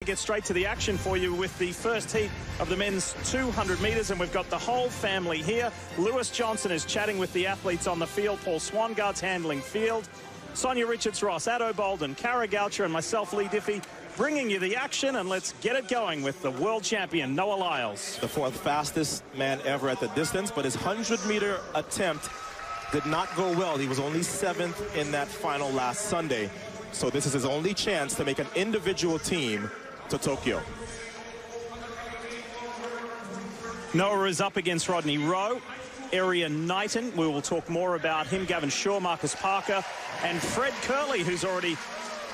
Get straight to the action for you with the first heat of the men's 200 metres, and we've got the whole family here. Lewis Johnson is chatting with the athletes on the field. Paul Swangard's handling field. Sonia Richards-Ross, Addo Bolden, Cara Goucher, and myself, Lee Diffie, bringing you the action, and let's get it going with the world champion, Noah Lyles. The fourth fastest man ever at the distance, but his 100-meter attempt did not go well. He was only 7th in that final last Sunday. So this is his only chance to make an individual team to Tokyo. Noah is up against Rodney Rowe, Erriyon Knighton. We will talk more about him. Gavin Schurr, Marcus Parker, and Fred Kerley, who's already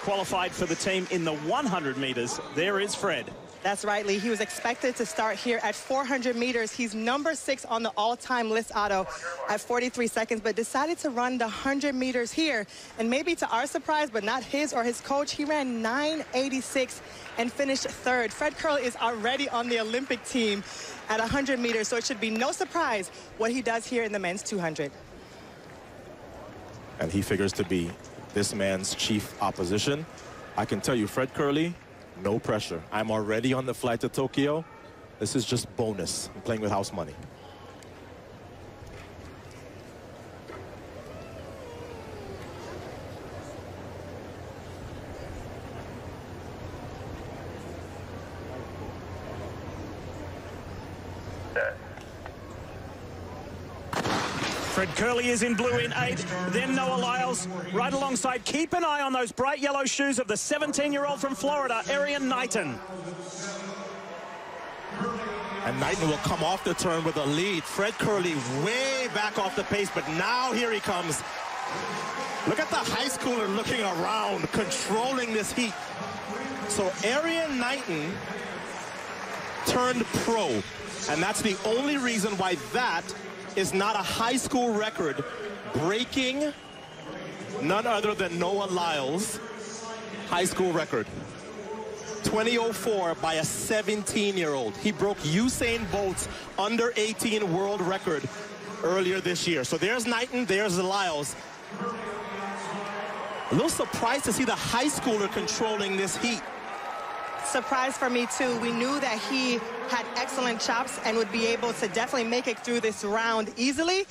qualified for the team in the 100 meters. There is Fred. That's right, Lee. He was expected to start here at 400 meters. He's number 6 on the all-time list, Otto, at 43 seconds, but decided to run the 100 meters here. And maybe to our surprise, but not his or his coach, he ran 9:86 and finished 3rd. Fred Kerley is already on the Olympic team at 100 meters, so it should be no surprise what he does here in the men's 200. And he figures to be this man's chief opposition. I can tell you, Fred Kerley, no pressure. I'm already on the flight to Tokyo. This is just bonus. I'm playing with house money. Fred Kerley is in blue in 8, then Noah Lyles right alongside. Keep an eye on those bright yellow shoes of the 17-year-old from Florida, Erriyon Knighton. And Knighton will come off the turn with a lead. Fred Kerley way back off the pace, but now here he comes. Look at the high schooler looking around, controlling this heat. So Erriyon Knighton turned pro, and that's the only reason why that is not a high school record, breaking none other than Noah Lyles' high school record. 20:04 by a 17-year-old. He broke Usain Bolt's under 18 world record earlier this year. So there's Knighton, there's Lyles. A little surprised to see the high schooler controlling this heat. Surprise for me too. We knew that he had excellent chops and would be able to definitely make it through this round easily.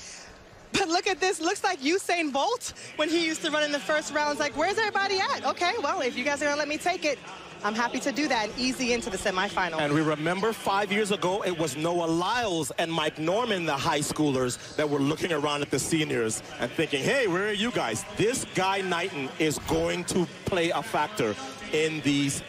But look at this. Looks like Usain Bolt when he used to run in the first round. It's like, where's everybody at? Okay, well, if you guys are going to let me take it, I'm happy to do that and easy into the semifinal. And we remember 5 years ago, it was Noah Lyles and Mike Norman, the high schoolers, that were looking around at the seniors and thinking, hey, where are you guys? This guy Knighton is going to play a factor in these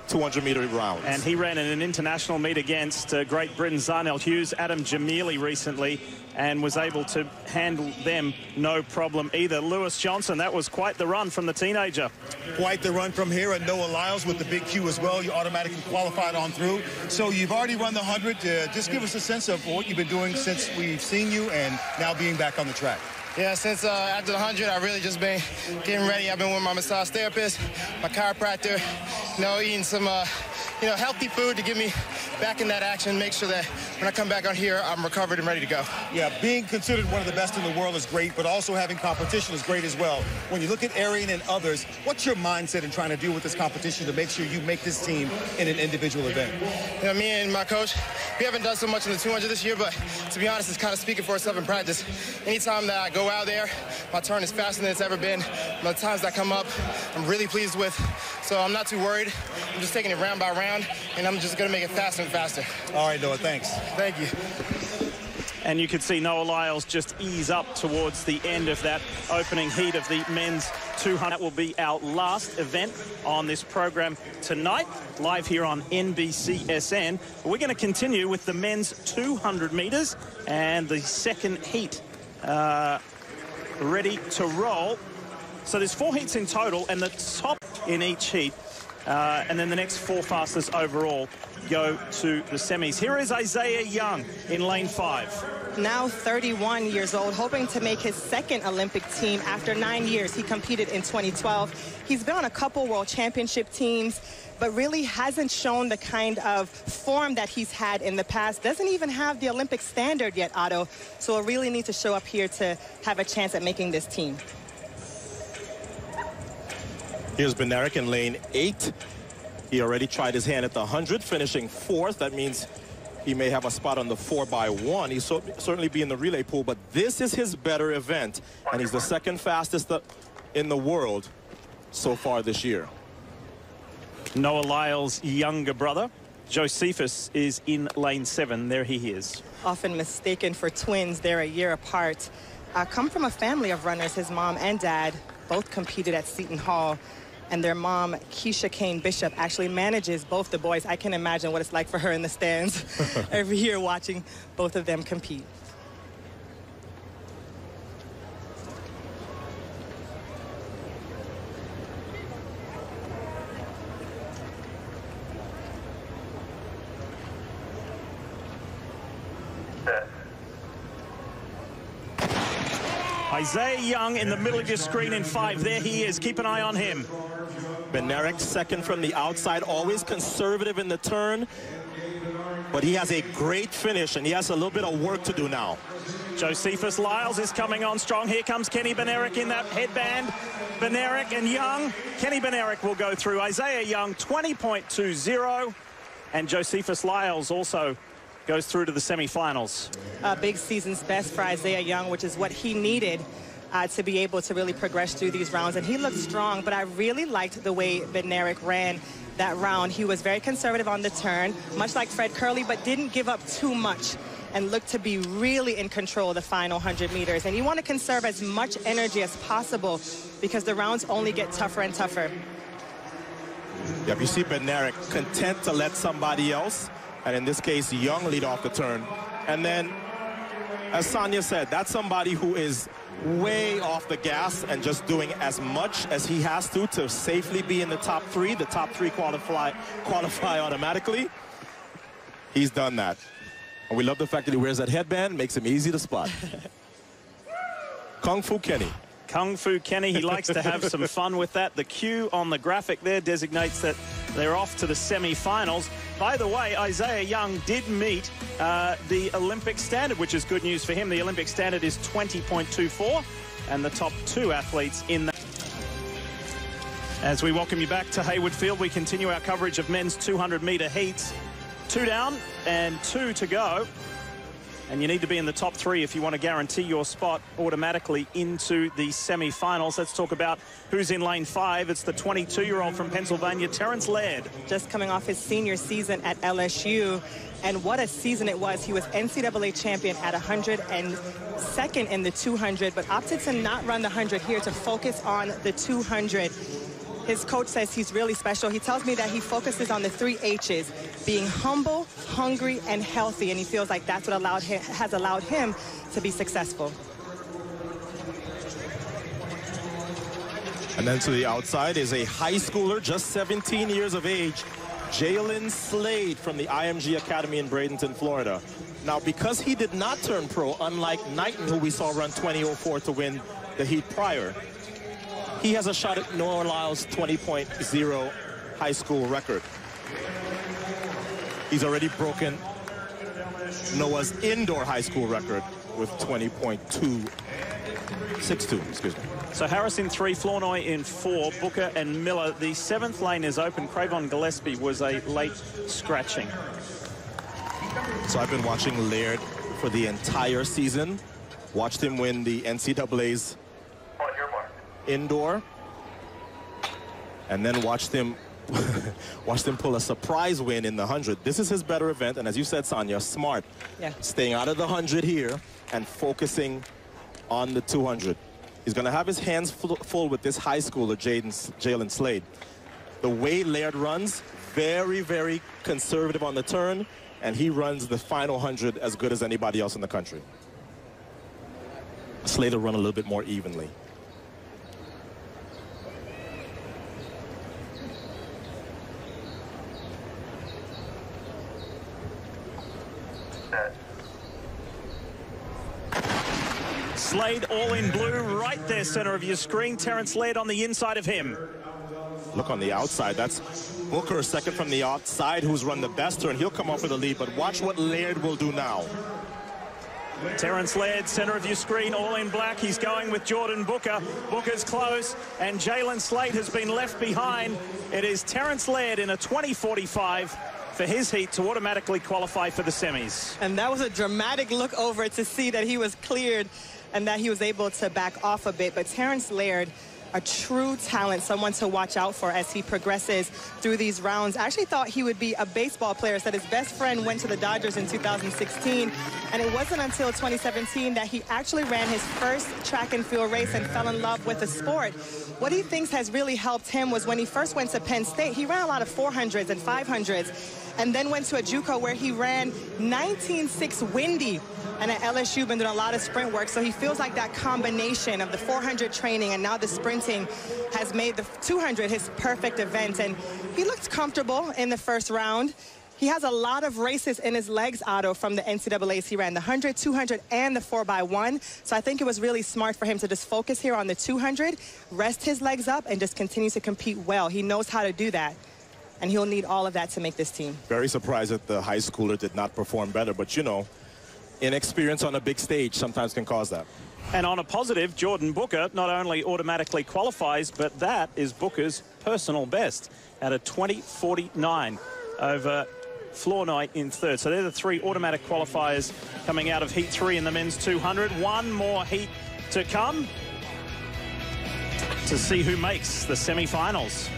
200-meter rounds. And he ran in an international meet against Great Britain's Zarnell Hughes, Adam Jamili recently, and was able to handle them no problem either. Lewis Johnson, that was quite the run from the teenager. Quite the run from here, and Noah Lyles with the big Q as well. You automatically qualified on through. So you've already run the 100. Just give us a sense of what you've been doing since we've seen you and now being back on the track. Yeah, since after the 100, I've really just been getting ready. I've been with my massage therapist, my chiropractor, eating some, healthy food to get me back in that action, make sure that when I come back on here, I'm recovered and ready to go. Yeah, being considered one of the best in the world is great, but also having competition is great as well. When you look at Erriyon and others, what's your mindset in trying to deal with this competition to make sure you make this team in an individual event? Yeah, me and my coach, we haven't done so much in the 200 this year, but to be honest, it's kind of speaking for itself in practice. Anytime that I go out there, my turn is faster than it's ever been. The times that come up, I'm really pleased with, so I'm not too worried. I'm just taking it round by round, and I'm just going to make it faster and faster. All right, Noah, thanks. Thank you. And you could see Noah Lyles just ease up towards the end of that opening heat of the men's 200. That will be our last event on this program tonight, live here on NBCSN. We're going to continue with the men's 200 meters and the second heat ready to roll. So there's 4 heats in total, and the top in each heat, and then the next 4 fastest overall go to the semis. Here is Isiah Young in lane 5. Now 31 years old, hoping to make his second Olympic team after 9 years. He competed in 2012. He's been on a couple world championship teams, but really hasn't shown the kind of form that he's had in the past. Doesn't even have the Olympic standard yet, Otto. So he'll really need to show up here to have a chance at making this team. Here's Bednarek in lane 8. He already tried his hand at the 100, finishing 4th. That means he may have a spot on the 4x1. He'll certainly be in the relay pool, but this is his better event, and he's the 2nd fastest in the world so far this year. Noah Lyles' younger brother, Josephus, is in lane 7. There he is. Often mistaken for twins. They're a year apart. Come from a family of runners. His mom and dad both competed at Seton Hall, and their mom, Keisha Kane Bishop, actually manages both the boys. I can imagine what it's like for her in the stands every year watching both of them compete. Isiah Young in the middle of your screen in 5. There he is. Keep an eye on him. Bednarek, 2nd from the outside, always conservative in the turn, but he has a great finish, and he has a little bit of work to do now. Josephus Lyles is coming on strong. Here comes Kenny Bednarek in that headband. Bednarek and Young. Kenny Bednarek will go through. Isiah Young, 20.20. And Josephus Lyles also goes through to the semifinals. Big season's best for Isiah Young, which is what he needed to be able to really progress through these rounds. And he looked strong, but I really liked the way Bednarek ran that round. He was very conservative on the turn, much like Fred Kerley, but didn't give up too much and looked to be really in control of the final 100 meters. And you want to conserve as much energy as possible because the rounds only get tougher and tougher. Yep, you see Bednarek content to let somebody else, and in this case, Young, lead off the turn. And then, as Sonia said, that's somebody who is way off the gas and just doing as much as he has to safely be in the top 3. The top 3 qualify automatically. He's done that. And we love the fact that he wears that headband, makes him easy to spot. Kung Fu Kenny. Kung Fu Kenny, he likes to have some fun with that. The Q on the graphic there designates that they're off to the semifinals. By the way, Isiah Young did meet the Olympic standard, which is good news for him. The Olympic standard is 20.24, and the top 2 athletes in that. As we welcome you back to Hayward Field, we continue our coverage of men's 200-meter heats. 2 down and 2 to go. And you need to be in the top 3 if you want to guarantee your spot automatically into the semi-finals. Let's talk about who's in lane 5. It's the 22-year-old from Pennsylvania, Terrance Laird. Just coming off his senior season at LSU. And what a season it was. He was NCAA champion at 100 and 2nd in the 200, but opted to not run the 100 here to focus on the 200. His coach says he's really special. He tells me that he focuses on the 3 H's, being humble, hungry, and healthy. And he feels like that's what has allowed him to be successful. And then to the outside is a high schooler, just 17 years of age, Jaylen Slade from the IMG Academy in Bradenton, Florida. Now, because he did not turn pro, unlike Knighton, who we saw run 20.04 to win the heat prior, he has a shot at Noah Lyles' 20.0 high school record. He's already broken Noah's indoor high school record with 20.262, excuse me. So Harris in 3, Flournoy in 4, Booker and Miller. The 7th lane is open. Cravon Gillespie was a late scratching. So I've been watching Laird for the entire season. Watched him win the NCAA's indoor, and then watched him pull a surprise win in the 100. This is his better event, and as you said, Sonia, smart. Yeah. Staying out of the 100 here and focusing on the 200. He's going to have his hands full with this high schooler, Jaylen Slade. The way Laird runs, very, very conservative on the turn, and he runs the final 100 as good as anybody else in the country. Slade will run a little bit more evenly. Slade all in blue right there, center of your screen. Terrance Laird on the inside of him. Look on the outside. That's Booker, 2nd from the outside, who's run the best turn. He'll come off with a lead, but watch what Laird will do now. Terrance Laird, center of your screen, all in black. He's going with Jordan Booker. Booker's close, and Jaylen Slade has been left behind. It is Terrance Laird in a 20:45 for his heat to automatically qualify for the semis. And that was a dramatic look over to see that he was cleared and that he was able to back off a bit. But Terrance Laird, a true talent, someone to watch out for as he progresses through these rounds. I actually thought he would be a baseball player. Said his best friend went to the Dodgers in 2016, and it wasn't until 2017 that he actually ran his first track and field race and fell in love with the sport. What he thinks has really helped him was when he first went to Penn State, he ran a lot of 400s and 500s, and then went to a JUCO where he ran 19.6 windy. And at LSU, been doing a lot of sprint work, so he feels like that combination of the 400 training and now the sprinting has made the 200 his perfect event. And he looked comfortable in the first round. He has a lot of races in his legs, Otto, from the NCAAs. He ran the 100, 200, and the 4x1. So I think it was really smart for him to just focus here on the 200, rest his legs up, and just continue to compete well. He knows how to do that, and he'll need all of that to make this team. Very surprised that the high schooler did not perform better, but you know, inexperience on a big stage sometimes can cause that. And on a positive, Jordan Booker not only automatically qualifies, but that is Booker's personal best at a 20:49 over Flournoy in third. So they're the three automatic qualifiers coming out of Heat 3 in the men's 200. One more heat to come to see who makes the semifinals.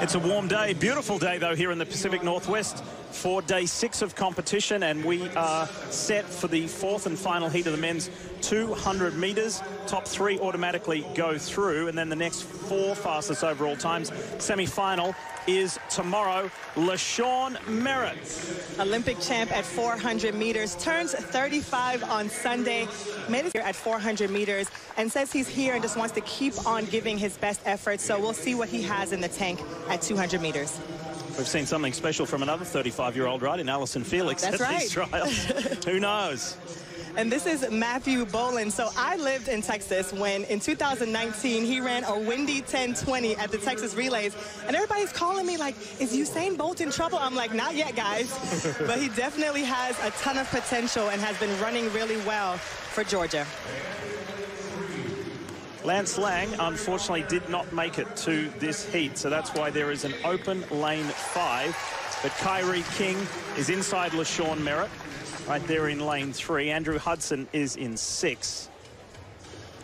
It's a warm day, beautiful day though here in the Pacific Northwest for day 6 of competition, and we are set for the 4th and final heat of the men's 200 meters. Top 3 automatically go through, and then the next 4 fastest overall times. Semi-final is tomorrow. LaShawn Merritt, Olympic champ at 400 meters, turns 35 on Sunday, made it here at 400 meters, and says he's here and just wants to keep on giving his best effort. So we'll see what he has in the tank at 200 meters. We've seen something special from another 35-year-old, right, in Allison Felix at these trials. Who knows? And this is Matthew Bolin. So I lived in Texas when in 2019 he ran a windy 10:20 at the Texas Relays, and everybody's calling me like, is Usain Bolt in trouble? I'm like, not yet, guys. But he definitely has a ton of potential and has been running really well for Georgia. Lance Lang, unfortunately, did not make it to this heat, so that's why there is an open lane 5. But Kyrie King is inside LaShawn Merritt, right there in lane 3. Andrew Hudson is in 6.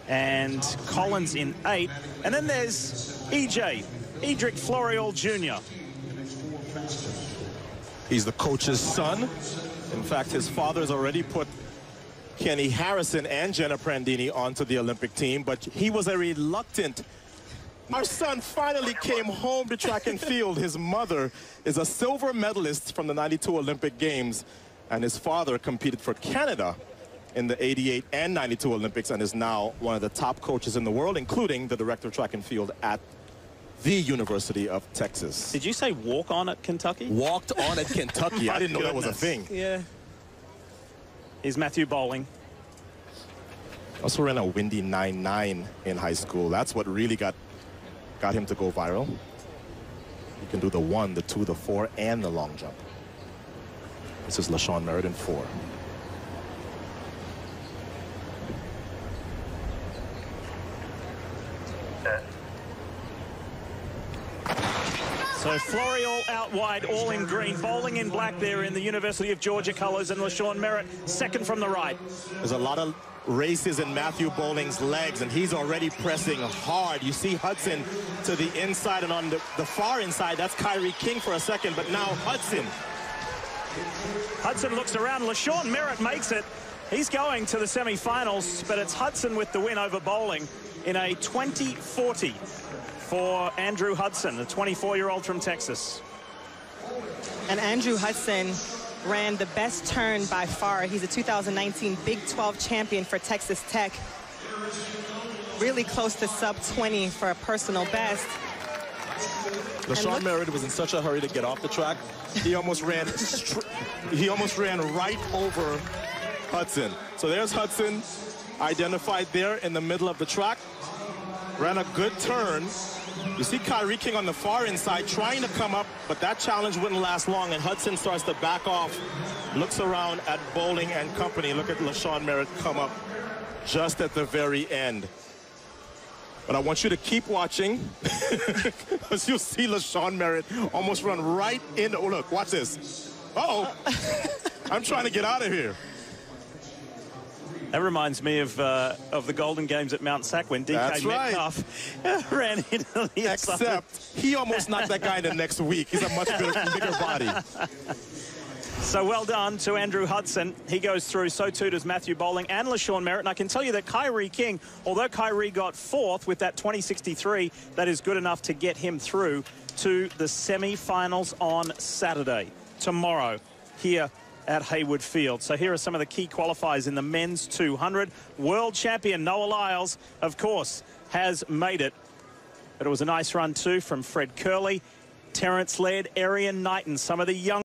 And Collins in 8. And then there's Edric Florial Jr. He's the coach's son. In fact, his father's already put Kenny Harrison and Jenna Prandini onto the Olympic team, but he was a reluctant. Our son finally came home to track and field. His mother is a silver medalist from the '92 Olympic Games, and his father competed for Canada in the '88 and '92 Olympics and is now one of the top coaches in the world, including the director of track and field at the University of Texas. Did you say walk on at Kentucky? Walked on at Kentucky. I didn't know that was a thing. Yeah. Here's Matthew Bowling. Also ran a windy 9.9 in high school. That's what really got him to go viral. He can do the 1, the 2, the 4, and the long jump. This is LaShawn Merritt in 4. So Florial out wide, all in green. Bowling in black there in the University of Georgia colors, and LaShawn Merritt second from the right. There's a lot of races in Matthew Bowling's legs, and he's already pressing hard. You see Hudson to the inside, and on the far inside, that's Kyrie King for a second, but now Hudson. Hudson looks around. LaShawn Merritt makes it. He's going to the semifinals, but it's Hudson with the win over Bowling in a 20:40 for Andrew Hudson, the 24-year-old from Texas. And Andrew Hudson ran the best turn by far. He's a 2019 Big 12 champion for Texas Tech. Really close to sub 20 for a personal best. LaShawn Merritt was in such a hurry to get off the track. He almost ran right over Hudson. So there's Hudson identified there in the middle of the track. ran a good turn. You see Kyrie King on the far inside trying to come up, but that challenge wouldn't last long, and Hudson starts to back off, looks around at Bowling and company. Look at LaShawn Merritt come up just at the very end. But I want you to keep watching, because you'll see LaShawn Merritt almost run right into, oh, look, watch this. Uh-oh. I'm trying to get out of here. That reminds me of the Golden Games at Mount Sac when DK Metcalf ran into the Except he almost knocked that guy in the next week. He's a much bigger body. So well done to Andrew Hudson. He goes through, so too does Matthew Bowling and LaShawn Merritt. And I can tell you that Kyrie King, although Kyrie got 4th with that 20.63, that is good enough to get him through to the semi-finals on Saturday, tomorrow, here at Haywood Field. So here are some of the key qualifiers in the men's 200. World champion Noah Lyles, of course, has made it. But it was a nice run too from Fred Kerley, Terrance Laird, Erriyon Knighton, some of the young